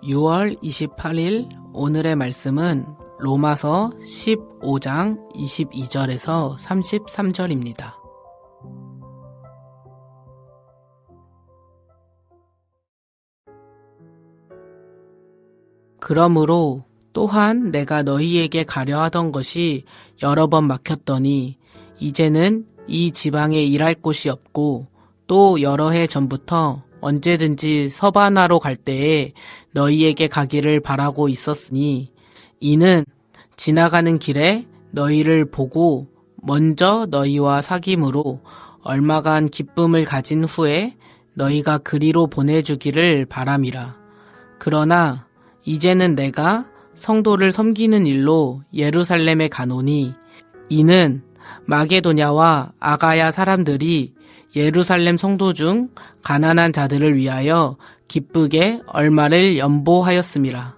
6월 28일 오늘의 말씀은 로마서 15장 22절에서 33절입니다. 그러므로 또한 내가 너희에게 가려 하던 것이 여러 번 막혔더니 이제는 이 지방에 일할 곳이 없고 또 여러 해 전부터 언제든지 서바나로 갈 때에 너희에게 가기를 바라고 있었으니 이는 지나가는 길에 너희를 보고 먼저 너희와 사귐으로 얼마간 기쁨을 가진 후에 너희가 그리로 보내주기를 바람이라. 그러나 이제는 내가 성도를 섬기는 일로 예루살렘에 가노니 이는 마게도냐와 아가야 사람들이 예루살렘 성도 중 가난한 자들을 위하여 기쁘게 얼마를 연보하였음이라.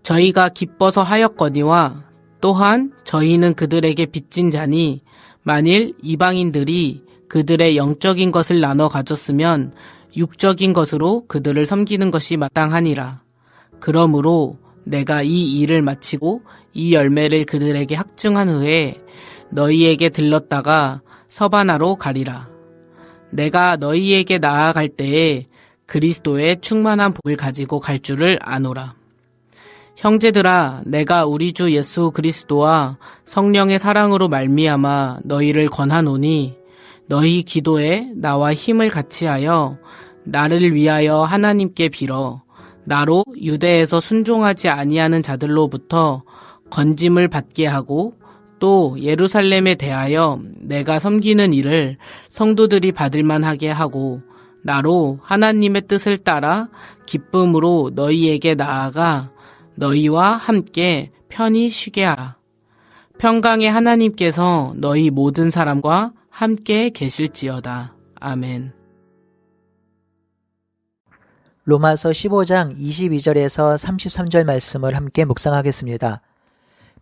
저희가 기뻐서 하였거니와 또한 저희는 그들에게 빚진 자니 만일 이방인들이 그들의 영적인 것을 나눠 가졌으면 육적인 것으로 그들을 섬기는 것이 마땅하니라. 그러므로 내가 이 일을 마치고 이 열매를 그들에게 확증한 후에 너희에게 들렀다가 서바나로 가리라. 내가 너희에게 나아갈 때에 그리스도의 충만한 복을 가지고 갈 줄을 아노라. 형제들아, 내가 우리 주 예수 그리스도와 성령의 사랑으로 말미암아 너희를 권하노니 너희 기도에 나와 힘을 같이하여 나를 위하여 하나님께 빌어 나로 유대에서 순종하지 아니하는 자들로부터 건짐을 받게 하고 또 예루살렘에 대하여 내가 섬기는 일을 성도들이 받을만하게 하고 나로 하나님의 뜻을 따라 기쁨으로 너희에게 나아가 너희와 함께 편히 쉬게 하라. 평강의 하나님께서 너희 모든 사람과 함께 계실지어다. 아멘. 로마서 15장 22절에서 33절 말씀을 함께 묵상하겠습니다.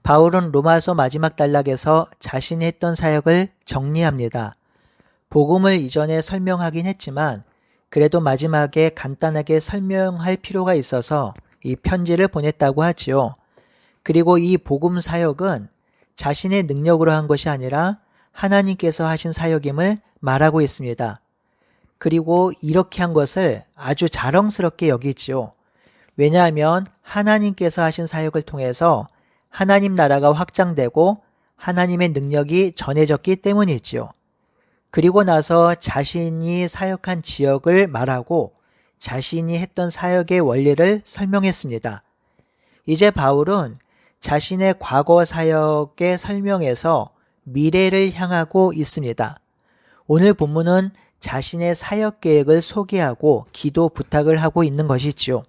바울은 로마서 마지막 단락에서 자신이 했던 사역을 정리합니다. 복음을 이전에 설명하긴 했지만 그래도 마지막에 간단하게 설명할 필요가 있어서 이 편지를 보냈다고 하지요. 그리고 이 복음 사역은 자신의 능력으로 한 것이 아니라 하나님께서 하신 사역임을 말하고 있습니다. 그리고 이렇게 한 것을 아주 자랑스럽게 여기지요. 왜냐하면 하나님께서 하신 사역을 통해서 하나님 나라가 확장되고 하나님의 능력이 전해졌기 때문이지요. 그리고 나서 자신이 사역한 지역을 말하고 자신이 했던 사역의 원리를 설명했습니다. 이제 바울은 자신의 과거 사역의 설명에서 미래를 향하고 있습니다. 오늘 본문은 자신의 사역 계획을 소개하고 기도 부탁을 하고 있는 것이지요.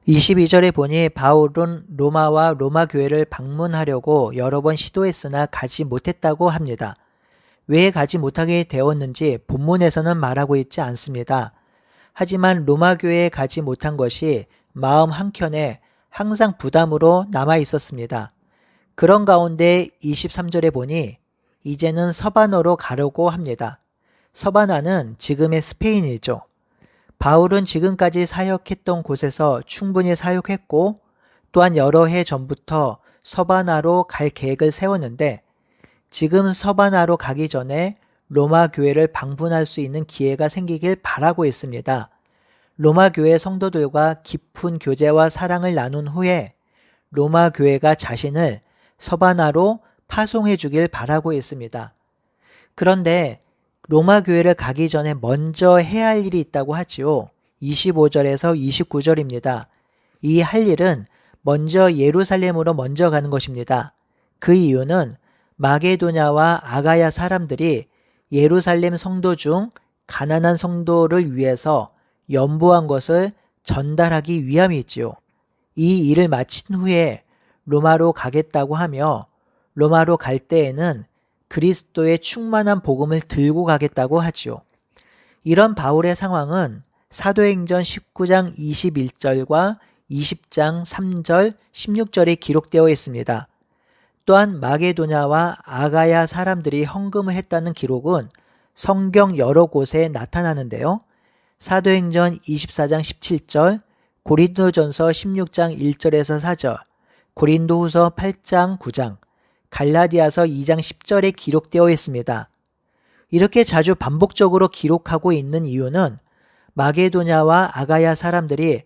22절에 보니 바울은 로마와 로마 교회를 방문하려고 여러 번 시도했으나 가지 못했다고 합니다. 왜 가지 못하게 되었는지 본문에서는 말하고 있지 않습니다. 하지만 로마 교회에 가지 못한 것이 마음 한켠에 항상 부담으로 남아 있었습니다. 그런 가운데 23절에 보니 이제는 서바나로 가려고 합니다. 서바나는 지금의 스페인이죠. 바울은 지금까지 사역했던 곳에서 충분히 사역했고 또한 여러 해 전부터 서바나로 갈 계획을 세웠는데 지금 서바나로 가기 전에 로마 교회를 방문할 수 있는 기회가 생기길 바라고 있습니다. 로마 교회 성도들과 깊은 교제와 사랑을 나눈 후에 로마 교회가 자신을 서바나로 파송해 주길 바라고 있습니다. 그런데 로마 교회를 가기 전에 먼저 해야 할 일이 있다고 하지요. 25절에서 29절입니다. 이 할 일은 먼저 예루살렘으로 먼저 가는 것입니다. 그 이유는 마게도냐와 아가야 사람들이 예루살렘 성도 중 가난한 성도를 위해서 연보한 것을 전달하기 위함이지요. 이 일을 마친 후에 로마로 가겠다고 하며 로마로 갈 때에는 그리스도의 충만한 복음을 들고 가겠다고 하지요. 이런 바울의 상황은 사도행전 19장 21절과 20장 3절, 16절에 기록되어 있습니다. 또한 마게도냐와 아가야 사람들이 헌금을 했다는 기록은 성경 여러 곳에 나타나는데요. 사도행전 24장 17절, 고린도전서 16장 1절에서 4절, 고린도후서 8장 9장, 갈라디아서 2장 10절에 기록되어 있습니다. 이렇게 자주 반복적으로 기록하고 있는 이유는 마게도냐와 아가야 사람들이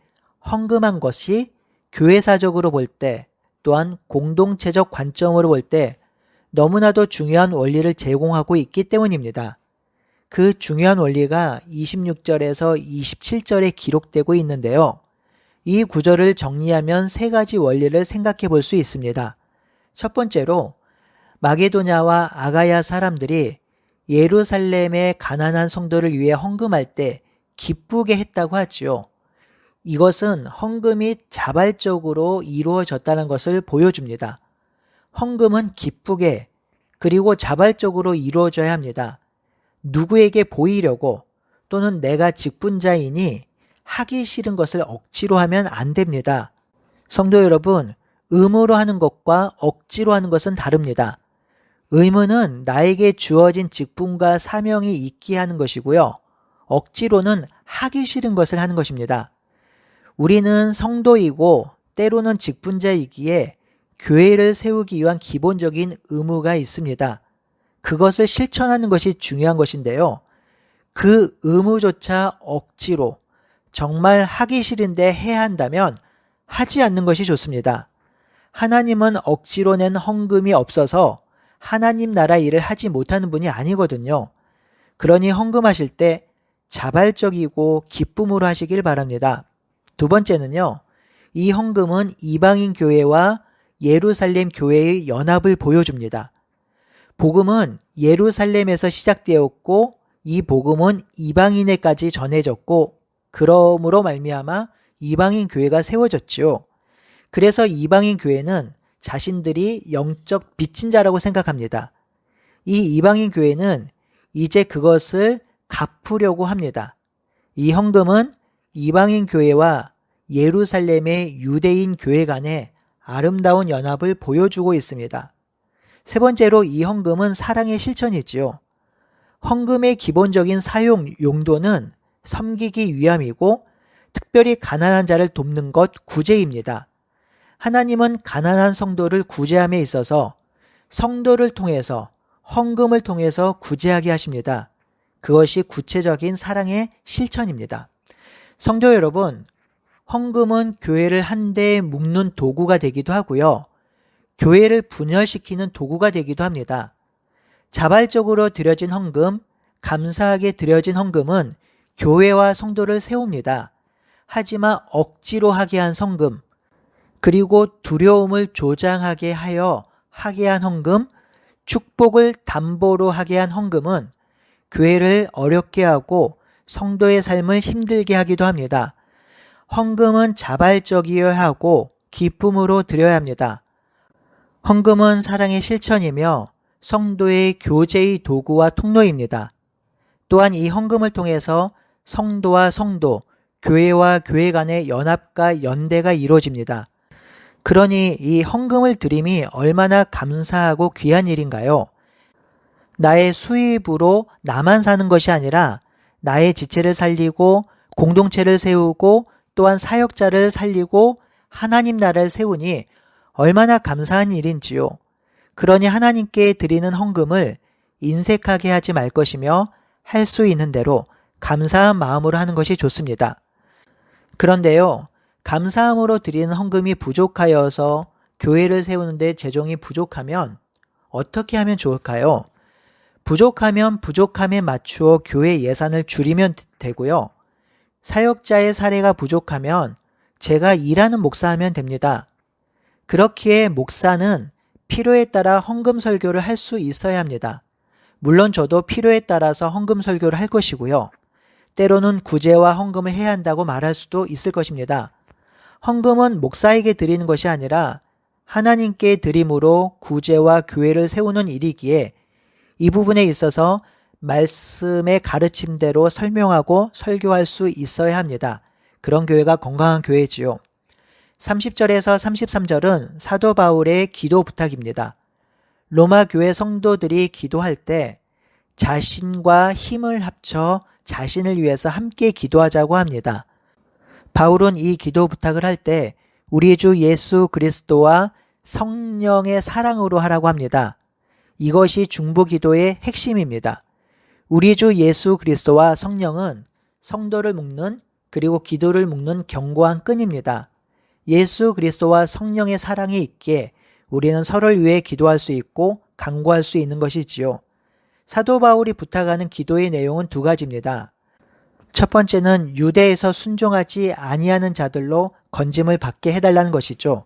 헌금한 것이 교회사적으로 볼 때, 또한 공동체적 관점으로 볼 때 너무나도 중요한 원리를 제공하고 있기 때문입니다. 그 중요한 원리가 26절에서 27절에 기록되고 있는데요. 이 구절을 정리하면 세 가지 원리를 생각해 볼 수 있습니다. 첫 번째로 마게도냐와 아가야 사람들이 예루살렘의 가난한 성도를 위해 헌금할 때 기쁘게 했다고 하지요. 이것은 헌금이 자발적으로 이루어졌다는 것을 보여줍니다. 헌금은 기쁘게 그리고 자발적으로 이루어져야 합니다. 누구에게 보이려고 또는 내가 직분자이니 하기 싫은 것을 억지로 하면 안 됩니다. 성도 여러분, 의무로 하는 것과 억지로 하는 것은 다릅니다. 의무는 나에게 주어진 직분과 사명이 있게 하는 것이고요. 억지로는 하기 싫은 것을 하는 것입니다. 우리는 성도이고 때로는 직분자이기에 교회를 세우기 위한 기본적인 의무가 있습니다. 그것을 실천하는 것이 중요한 것인데요. 그 의무조차 억지로 정말 하기 싫은데 해야 한다면 하지 않는 것이 좋습니다. 하나님은 억지로 낸 헌금이 없어서 하나님 나라 일을 하지 못하는 분이 아니거든요. 그러니 헌금하실 때 자발적이고 기쁨으로 하시길 바랍니다. 두 번째는요. 이 헌금은 이방인 교회와 예루살렘 교회의 연합을 보여줍니다. 복음은 예루살렘에서 시작되었고 이 복음은 이방인에까지 전해졌고 그러므로 말미암아 이방인 교회가 세워졌죠. 그래서 이방인 교회는 자신들이 영적 빚진 자라고 생각합니다. 이 이방인 교회는 이제 그것을 갚으려고 합니다. 이 헌금은 이방인 교회와 예루살렘의 유대인 교회 간의 아름다운 연합을 보여주고 있습니다. 세 번째로 이 헌금은 사랑의 실천이지요. 헌금의 기본적인 사용 용도는 섬기기 위함이고 특별히 가난한 자를 돕는 것 구제입니다. 하나님은 가난한 성도를 구제함에 있어서 성도를 통해서 헌금을 통해서 구제하게 하십니다. 그것이 구체적인 사랑의 실천입니다. 성도 여러분, 헌금은 교회를 한데 묶는 도구가 되기도 하고요. 교회를 분열시키는 도구가 되기도 합니다. 자발적으로 드려진 헌금, 감사하게 드려진 헌금은 교회와 성도를 세웁니다. 하지만 억지로 하게 한 헌금, 그리고 두려움을 조장하게 하여 하게 한 헌금, 축복을 담보로 하게 한 헌금은 교회를 어렵게 하고 성도의 삶을 힘들게 하기도 합니다. 헌금은 자발적이어야 하고 기쁨으로 드려야 합니다. 헌금은 사랑의 실천이며 성도의 교제의 도구와 통로입니다. 또한 이 헌금을 통해서 성도와 성도, 교회와 교회 간의 연합과 연대가 이루어집니다. 그러니 이 헌금을 드림이 얼마나 감사하고 귀한 일인가요? 나의 수입으로 나만 사는 것이 아니라 나의 지체를 살리고 공동체를 세우고 또한 사역자를 살리고 하나님 나라를 세우니 얼마나 감사한 일인지요. 그러니 하나님께 드리는 헌금을 인색하게 하지 말 것이며 할 수 있는 대로 감사한 마음으로 하는 것이 좋습니다. 그런데요, 감사함으로 드리는 헌금이 부족하여서 교회를 세우는데 재정이 부족하면 어떻게 하면 좋을까요? 부족하면 부족함에 맞추어 교회 예산을 줄이면 되고요. 사역자의 사례가 부족하면 제가 일하는 목사하면 됩니다. 그렇기에 목사는 필요에 따라 헌금 설교를 할 수 있어야 합니다. 물론 저도 필요에 따라서 헌금 설교를 할 것이고요. 때로는 구제와 헌금을 해야 한다고 말할 수도 있을 것입니다. 헌금은 목사에게 드리는 것이 아니라 하나님께 드림으로 구제와 교회를 세우는 일이기에 이 부분에 있어서 말씀의 가르침대로 설명하고 설교할 수 있어야 합니다. 그런 교회가 건강한 교회지요. 30절에서 33절은 사도 바울의 기도 부탁입니다. 로마 교회 성도들이 기도할 때 자신과 힘을 합쳐 자신을 위해서 함께 기도하자고 합니다. 바울은 이 기도 부탁을 할 때 우리 주 예수 그리스도와 성령의 사랑으로 하라고 합니다. 이것이 중보 기도의 핵심입니다. 우리 주 예수 그리스도와 성령은 성도를 묶는 그리고 기도를 묶는 견고한 끈입니다. 예수 그리스도와 성령의 사랑이 있기에 우리는 서로를 위해 기도할 수 있고 간구할 수 있는 것이지요. 사도 바울이 부탁하는 기도의 내용은 두 가지입니다. 첫 번째는 유대에서 순종하지 아니하는 자들로 건짐을 받게 해달라는 것이죠.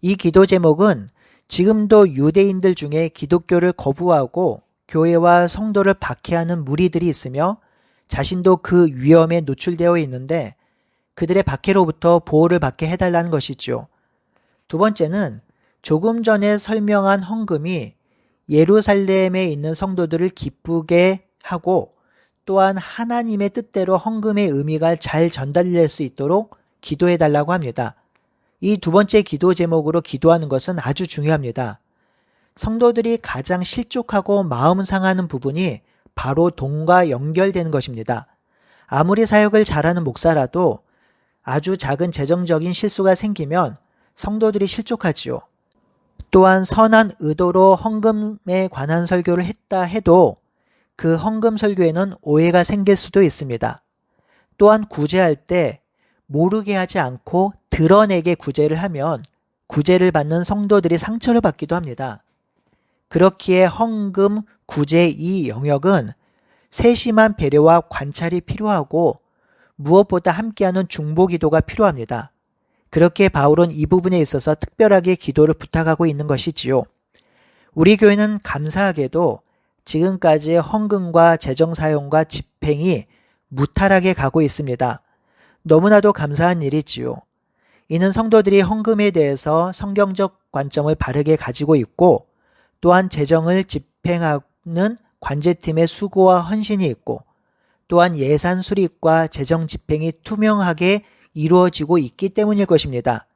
이 기도 제목은 지금도 유대인들 중에 기독교를 거부하고 교회와 성도를 박해하는 무리들이 있으며 자신도 그 위험에 노출되어 있는데 그들의 박해로부터 보호를 받게 해달라는 것이죠. 두 번째는 조금 전에 설명한 헌금이 예루살렘에 있는 성도들을 기쁘게 하고 또한 하나님의 뜻대로 헌금의 의미가 잘 전달될 수 있도록 기도해 달라고 합니다. 이 두 번째 기도 제목으로 기도하는 것은 아주 중요합니다. 성도들이 가장 실족하고 마음 상하는 부분이 바로 돈과 연결되는 것입니다. 아무리 사역을 잘하는 목사라도 아주 작은 재정적인 실수가 생기면 성도들이 실족하지요. 또한 선한 의도로 헌금에 관한 설교를 했다 해도 그 헌금 설교에는 오해가 생길 수도 있습니다. 또한 구제할 때 모르게 하지 않고 드러내게 구제를 하면 구제를 받는 성도들이 상처를 받기도 합니다. 그렇기에 헌금, 구제 이 영역은 세심한 배려와 관찰이 필요하고 무엇보다 함께하는 중보 기도가 필요합니다. 그렇게 바울은 이 부분에 있어서 특별하게 기도를 부탁하고 있는 것이지요. 우리 교회는 감사하게도 지금까지 헌금과 재정 사용과 집행이 무탈하게 가고 있습니다. 너무나도 감사한 일이지요. 이는 성도들이 헌금에 대해서 성경적 관점을 바르게 가지고 있고 또한 재정을 집행하는 관제팀의 수고와 헌신이 있고 또한 예산 수립과 재정 집행이 투명하게 이루어지고 있기 때문일 것입니다.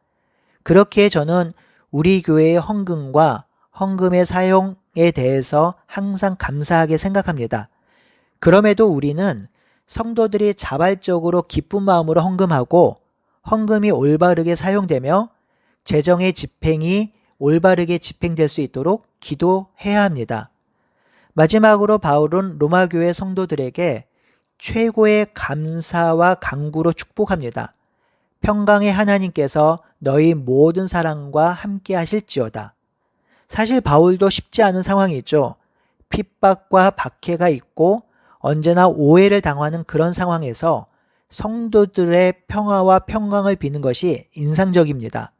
그렇기에 저는 우리 교회의 헌금과 헌금의 사용에 대해서 항상 감사하게 생각합니다. 그럼에도 우리는 성도들이 자발적으로 기쁜 마음으로 헌금하고 헌금이 올바르게 사용되며 재정의 집행이 올바르게 집행될 수 있도록 기도해야 합니다. 마지막으로 바울은 로마교회 성도들에게 최고의 감사와 간구로 축복합니다. 평강의 하나님께서 너희 모든 사랑과 함께 하실지어다. 사실 바울도 쉽지 않은 상황이죠. 핍박과 박해가 있고 언제나 오해를 당하는 그런 상황에서 성도들의 평화와 평강을 비는 것이 인상적입니다.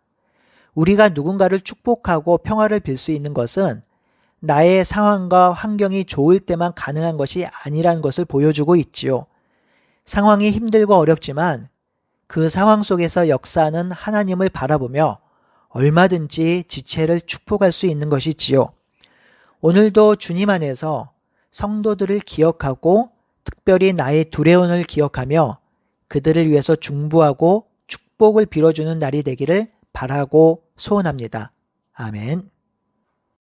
우리가 누군가를 축복하고 평화를 빌 수 있는 것은 나의 상황과 환경이 좋을 때만 가능한 것이 아니라는 것을 보여주고 있지요. 상황이 힘들고 어렵지만 그 상황 속에서 역사하는 하나님을 바라보며 얼마든지 지체를 축복할 수 있는 것이지요. 오늘도 주님 안에서 성도들을 기억하고 특별히 나의 두려움을 기억하며 그들을 위해서 중보하고 축복을 빌어주는 날이 되기를 바라고 소원합니다. 아멘.